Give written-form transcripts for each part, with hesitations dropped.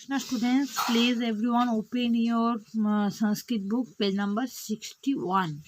Now students, please everyone open your Sanskrit book, page number 61.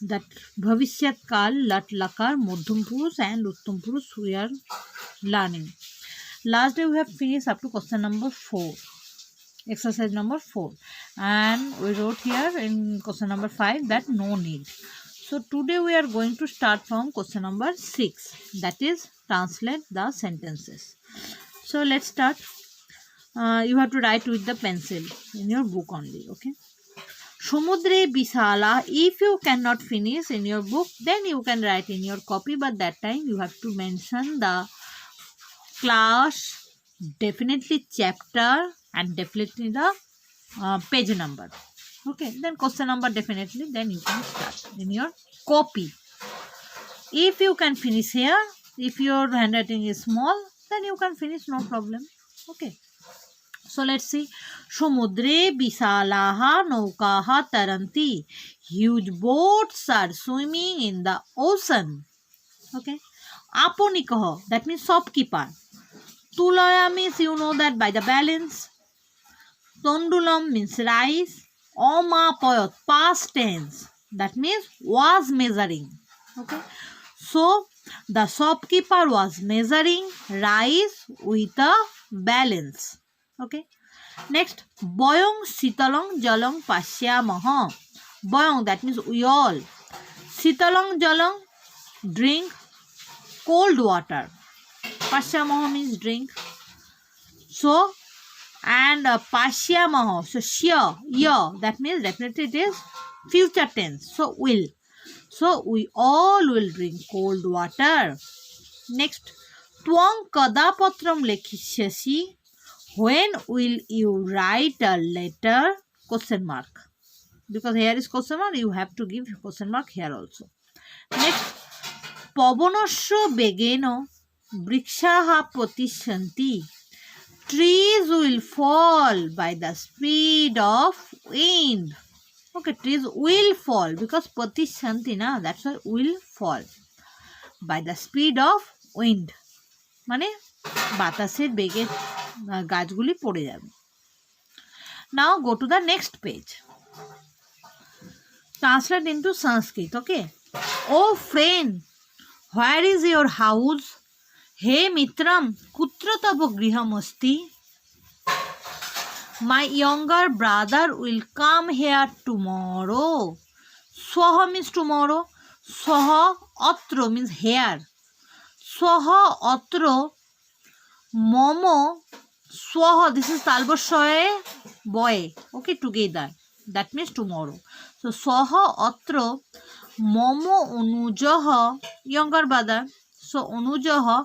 That Bhavishyat Kal, Lat Lakar, Madhyam Purush and Uttam Purush we are learning. Last day we have finished up to question number 4. Exercise number 4. And we wrote here in question number 5 that no need. So today we are going to start from question number 6. That is translate the sentences. So let's start. You have to write with the pencil in your book only. Okay. Samudre Bisala. If you cannot finish in your book, then you can write in your copy. But that time you have to mention the class, definitely chapter, and definitely the page number. Okay. Then question number definitely. Then you can start in your copy. If you can finish here, if your handwriting is small, then you can finish, no problem. Okay. So let's see. Samudre Bisalaha Naukaha Taranti. Huge boats are swimming in the ocean. Okay. Aponikaha, that means shopkeeper. Tulaya means you know that by the balance. Tondulam means rice. Omapoyot, past tense. That means was measuring. Okay. So the shopkeeper was measuring rice with a balance. Okay. Next, Boyong Sitalong Jalong Pashyamaha. Boyong, that means we all. Sitalong Jalong, drink cold water. Pashyamaha means drink. So, and Pashyamaha, so sheer, yeah, that means definitely it is future tense. So, will. So, we all will drink cold water. Next, Twang Kadapatram Lekhishyasi. When will you write a letter? Question mark. Because here is question mark, you have to give question mark here also. Next, Pavanosya Begeno Brikshaha Potishanti. Trees will fall by the speed of wind. Okay, trees will fall because Potishanti, na, that's why will fall by the speed of wind. মানে বাতাসের বেগে গাছগুলি পড়ে যাবে. Now go to the next page. Translate into Sanskrit. Okay. Oh friend, where is your house? Hey mitram, kutra tavo griham asti? My younger brother will come here tomorrow. Swaha means tomorrow. Swaha atro means here. Swaha atro momo. Swaha, this is talboshoye boy. Okay, together. That means tomorrow. So swaha atro momo unujaha, younger brother. So unujaha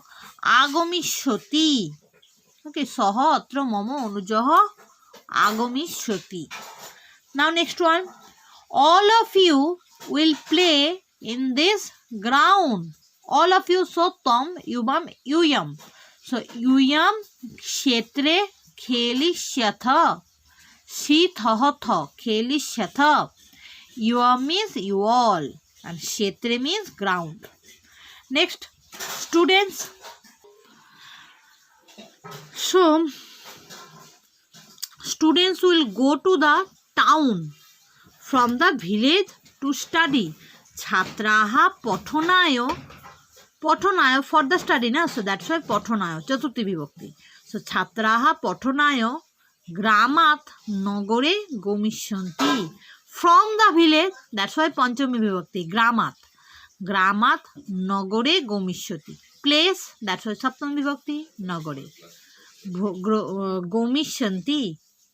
agomishyati. Okay, swaha atro momo unujaha agomishyati. Now next one. All of you will play in this ground. All of you, so tom, yubam, yuyam. So yuyam kshetre khelishyatha. Shithahatha khelishyatha. Yuyam means you all. And kshetre means ground. Next, students. So, students will go to the town from the village to study. Chhatraha pathonayo. Pathonayo for the study, na? So that's why pathonayo, chaturthi vibhakti. So chhatraha pathonayo gramat nagore gomishanti. From the village, that's why panchami vibhakti, gramat. Gramat nagore gomishyati. Place, that's why saptami vibhakti, nagore. Gomishanti,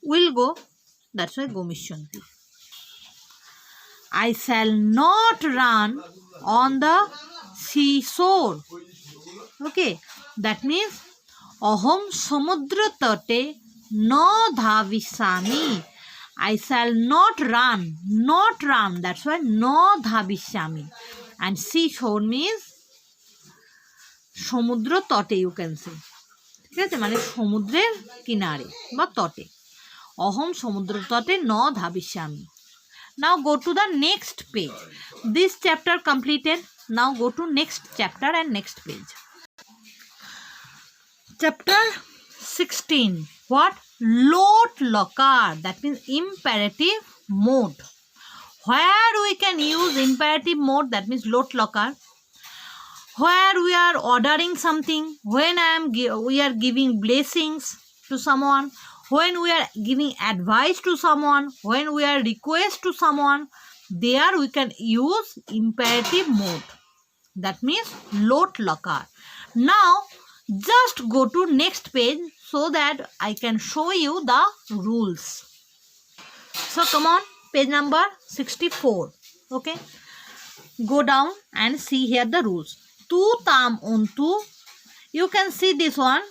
will go, that's why gomishanti. I shall not run on the seashore. Okay, that means aham samudra tate na dhavisami. I shall not run, that's why na dhavisami. And seashore means সমুদ্র তটে, you can say. ঠিক আছে, মানে সমুদ্রের কিনারে বা তটে. অহম সমুদ্র তটে ন ধাবিষ্যামি. Now go to the next page. This chapter completed. Now go to next chapter and next page. Chapter 16. What? lot lakar, that means imperative mode. Where we can use imperative mode, that means lot lakar. Where we are ordering something, when we are giving blessings to someone, when we are giving advice to someone, when we are request to someone, there we can use imperative mode. That means lot lakar. Now just go to next page so that I can show you the rules. So come on, page number 64. Okay, go down and see here the rules. Tu tam untu, you can see this one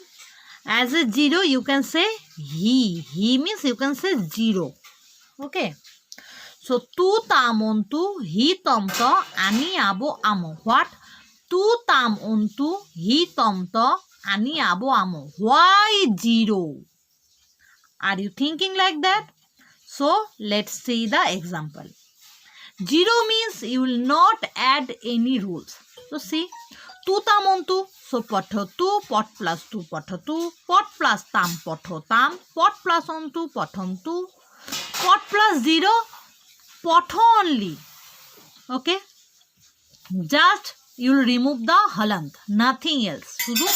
as a 0, you can say he means you can say 0. Okay, so tu tam untu, he tomto, ani abo amo. What? Tu tam untu, he tomto, ani abo amo. Why 0? Are you thinking like that? So let's see the example. 0 means you will not add any rules. So see, tu tam untu, so patho tu, pot plus tu patho tu, pot plus tam patho tam, pot plus untu pathontu, pot plus 0 patho only. Okay, just you will remove the halant, nothing else. শুধু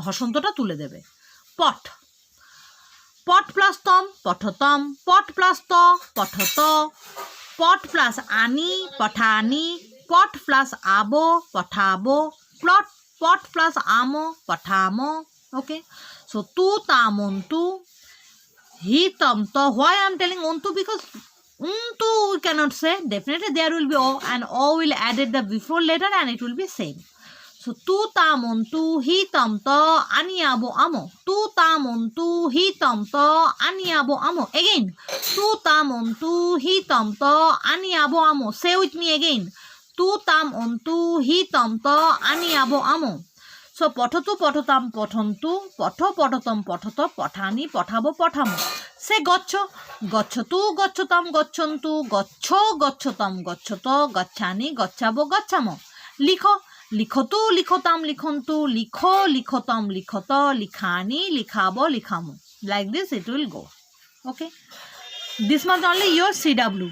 হসন্তটা তুলে দেবে। pot, pot plus tom pathotam, pot plus to pathoto, pot plus ani pathani, pot plus abo pathabo, pot plus amo pathamo. Okay, so tu tam untu, he tam to. Why I am telling untu? Because untu we cannot say. Definitely there will be o, and o will added the before letter and it will be same. So tu tam untu, he tam to, ani abo amo. Tu tam untu, he tam to, ani abo amo. Again, tu tam untu, he tam to, ani abo amo. Say with me again. Tu tam untu, he tam to, ani abo amo. So pathotu pathotam pathontu, patho pathotam pathoto, pathani pathabo pathamo. Say gaccho, gacchotu gacchotam gacchontu, gaccho gacchotam gacchoto, gacchani gacchabo gacchamo. Likho, likhotu likhotam likhontu, likho likhotam likhoto, likhani likhabo likhamo. Like this it will go. Okay, this much only your CW.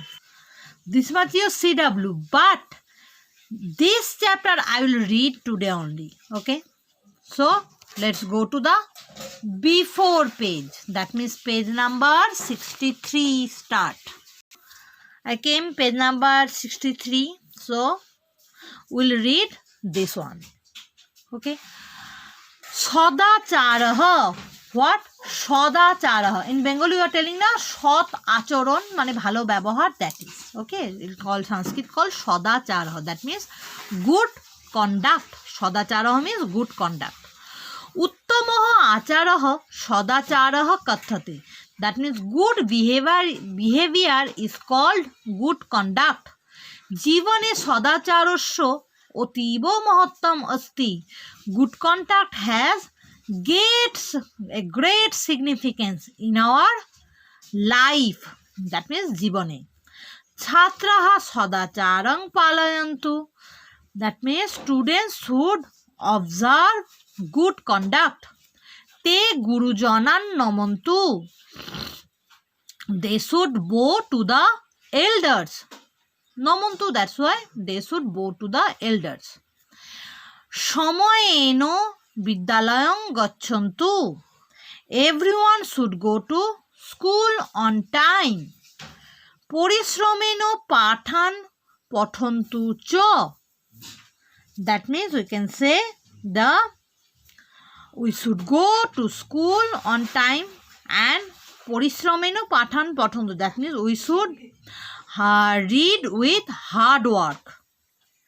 This much your CW, but this chapter I will read today only. Okay, so let's go to the before page. That means page number 63 start. I came page number 63. So we'll read this one. Okay, Sadacharah. What? Sadacharah. In Bengali we are telling na সৎ আচরণ মানে ভালো ব্যবহার, that is. Okay, it's called Sanskrit called Sadacharah. That means good conduct. Sadacharah means good conduct. Uttamaha acharah Sadacharah kathate. That means good behavior is called good conduct. Jivane Sadacharasya Otibo Mahattam Asti. Good conduct has a great significance in our life. That means Jivane. Chhatraha Sadacharang Palayantu. That means students should observe good conduct. Te Gurujanan Namantu. They should bow to the elders. Namantu, that's why they should bow to the elders. Samayeno Vidyalayam Gachantu. Everyone should go to school on time. Porishrameno Pathan Pathontu Cha. That means we can say we should go to school on time, and Porishrameno Pathan Pathontu. That means we should read with hard work.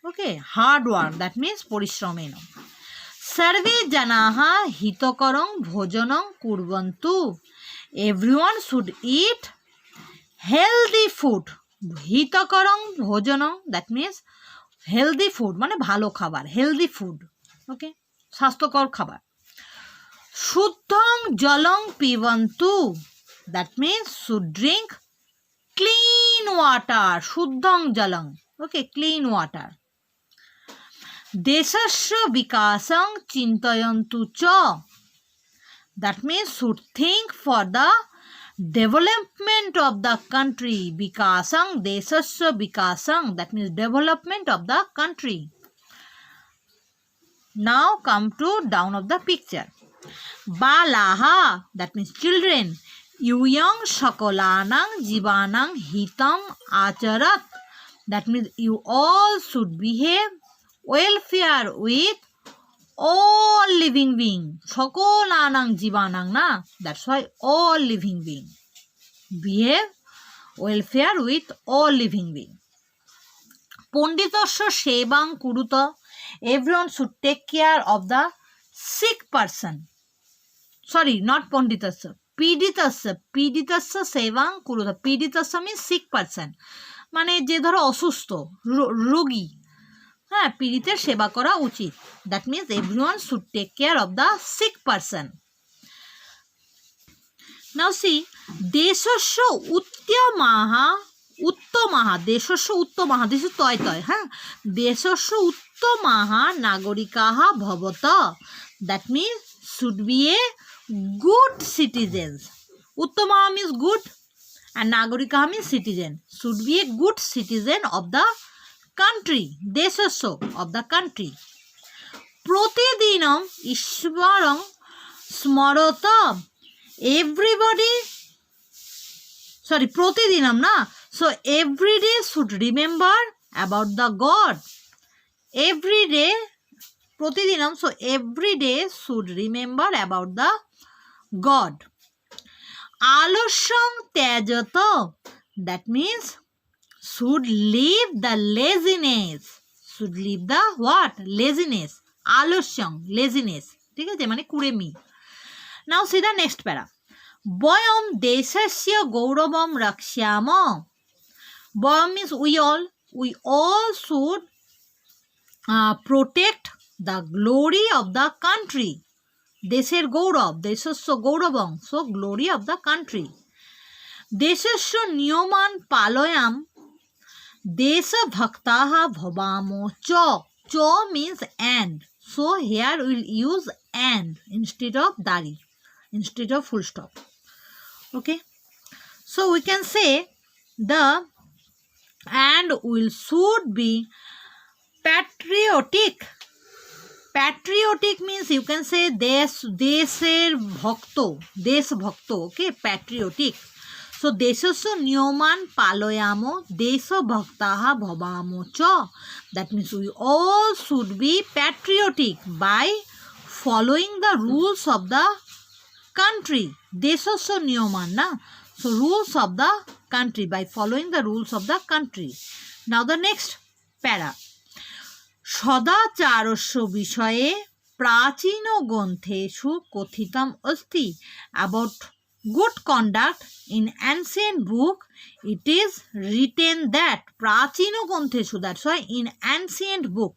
Okay, hard work. That means Porishrameno. Sarve janaha hitokarang bhojanang kurvantu. Everyone should eat healthy food. Hitokarang bhojanang, that means healthy food, মানে ভালো খাবার, healthy food. Okay, স্বাস্থ্যকর খাবার. শুদ্ধং জলং পিবন্তু. That means should drink clean water. শুদ্ধং জলং. Okay, clean water. দেশস্য বিকাশং চিন্তয়ন্তু চ. That means should think for the development of the country. Vikasang desasya vikasang. That means development of the country. Now come to down of the picture. Balaha. That means children. Yuyang shakolanang jivanang hitam acharat. That means you all should behave welfare with all living being. Shakolanang jivanang na. That's why all living being. Behave welfare with all living being. Ponditasya sevang kuruta. Everyone should take care of the sick person. Sorry, not Ponditasya. Piditasya. Piditasya sevang kuruta. Piditasya means sick person. মানে যে ধরো অসুস্থ রোগী, হ্যাঁ, পীড়িতের সেবা করা উচিত। That means everyone should take care of the sick person. Now see দেশস্য উত্তমাহা উত্তমাহা দেশস্য উত্তমাহা, দিস ইজ তয় তয়, হ্যাঁ, দেশস্য উত্তমাহা নাগরিকাহা ভবত। That means should be a good citizens. উত্তমাহা means good and nagarika means citizen. Should be a good citizen of the country. Desasya of the country. Pratidinam ishvarang smarata. Everybody, sorry, pratidinam na. So every day should remember about the God. Every day, pratidinam. So every day should remember about the God. Alusham tyajata. That means should leave the laziness. Should leave the what? Laziness. Alusham, laziness. ঠিক আছে, মানে কুড়েমি। Now see the next para. Boyam desasya gauravam rakshyama. Boyam means we all should protect the glory of the country. দেশের গৌরব, দেশস্য গৌরবং, so glory of the country. দেশস্য নিয়মান পালয়াম দেশভক্তাহ ভবামো চ। চ means and, so here we'll use and instead of dari, instead of full stop. Okay, so we can say the and will should be patriotic. Patriotic means you can say desher bhakto, desh bhakto. Okay, patriotic. So desasya niyaman palayamo desha bhaktaha bhavamo cha. That means we all should be patriotic by following the rules of the country. Desasya niyaman na. So rules of the country, by following the rules of the country. Now the next para. সদাচারস্য বিষয়ে প্রাচীন গ্রন্থেষু কথিতম অস্তি। About good conduct in ancient book it is written that প্রাচীন গ্রন্থেষু, that's why in ancient book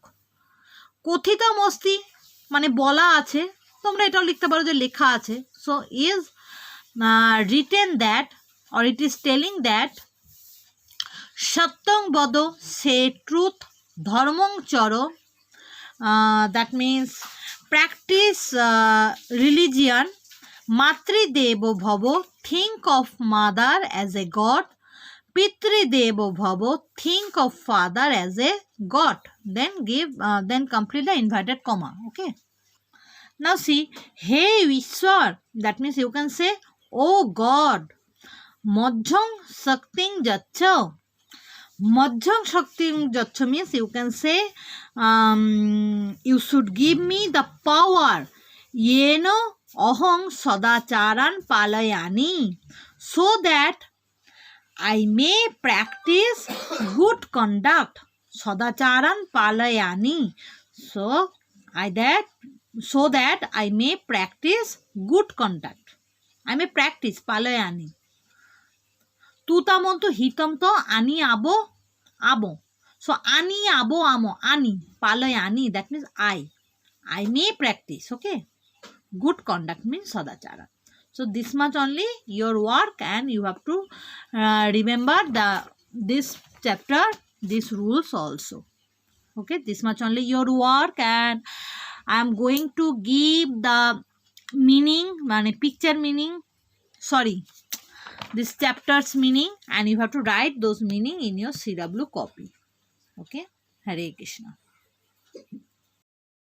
কথিতম অস্তি মানে বলা আছে, তোমরা এটাও লিখতে পারো যে লেখা আছে। so is written that or it is telling that সত্যং বদ, say truth, ধর্মং Char, that means practice religion, মাতৃদেব ভব, think of mother as a god, পিতৃদেব ভব, think of father as a god, then complete the inverted comma. Okay, now see, hey Ishwar, that means you can say oh God, মধ্যং শক্তিং যচ্ছ। Madhyam Shakti Jatcha means you can say you should give me the power. Yeno aham sadacharan palayani, so that I may practice good conduct. Sadacharan palayani, so that I may practice good conduct. I may practice palayani. তুতামন্ত হিতমত আনি আবো আবো, so ani abo amo ani palayani, that means I may practice. Okay, good conduct means sadachara. So this much only your work, and you have to remember this chapter, these rules also. Okay, this much only your work, and I am going to give the meaning মানে picture meaning, sorry, this chapter's meaning, and you have to write those meaning in your CW copy. Okay, Hare Krishna.